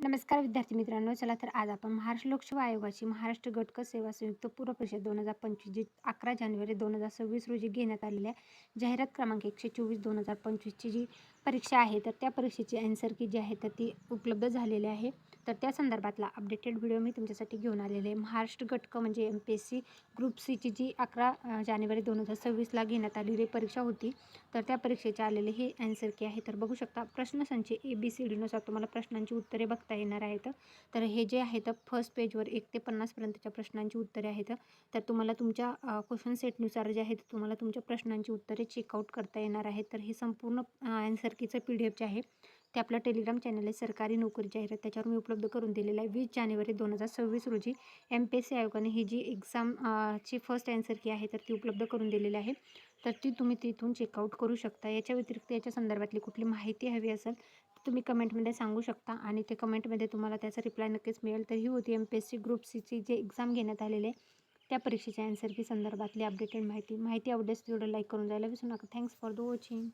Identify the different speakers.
Speaker 1: नमस्कार विद्यार्थी मित्रांनो, चला तर आज आपण महाराष्ट्र लोकसेवा आयोगाची महाराष्ट्र गट सेवा संयुक्त पूर्व परीक्षा 2025 जी 11 जानेवारी 2026 रोजी घेण्यात आलेल्या जाहिरात क्रमांक 124/2025 जी परीक्षा आहे, तर त्या परीक्षेची आन्सर की जी आहे तर ती उपलब्ध झालेली आहे. तर त्या संदर्भातला अपडेटेड व्हिडिओ मी तुमच्यासाठी घेऊन आलेले आहे. महाराष्ट्र गट म्हणजे MPSC ग्रुप सीची जी 11 जानेवारी 2026ला घेण्यात आलेली परीक्षा होती, तर त्या परीक्षेचे आलेले हे आन्सर की आहे. तर बघू शकता प्रश्नसंच ABCDनुसार तुम्हाला प्रश्नांची उत्तरे बघता येणार आहेत. तर हे जे आहे तर फर्स्ट पेजवर 1 ते 50 पर्यंतच्या प्रश्नांची उत्तरे आहेत. तर तुम्हाला तुमच्या क्वेश्चन सेटनुसार जे आहे तुम्हाला तुमच्या प्रश्नांची उत्तरे चेकआउट करता येणार आहेत. तर हे संपूर्ण आन्सर कीचं PDF जे आहे ते आपलं टेलिग्राम चॅनल आहे सरकारी नोकरी जाहिरात, त्याच्यावर मी उपलब्ध करून दिलेलं आहे. 20 जानेवारी 2026 रोजी MPSC आयोगाने ही जी एक्झाम ची फर्स्ट आन्सर की आहे तर ती उपलब्ध करून दिलेली आहे. तर ती तुम्ही तिथून चेकआउट करू शकता. याच्या व्यतिरिक्त याच्या संदर्भातली कुठली माहिती हवी असेल तुम्ही कमेंटमध्ये सांगू शकता आणि ते कमेंटमध्ये तुम्हाला त्याचा रिप्लाय नक्कीच मिळेल. तर ही होती MPSC ग्रुप सीची जी एक्झाम घेण्यात आलेली आहे त्या परीक्षेच्या आन्सर की संदर्भातली अपडेटेड माहिती आवडल्यास व्हिडिओ लाईक करून जायला विसरू नका. Thanks for the watching.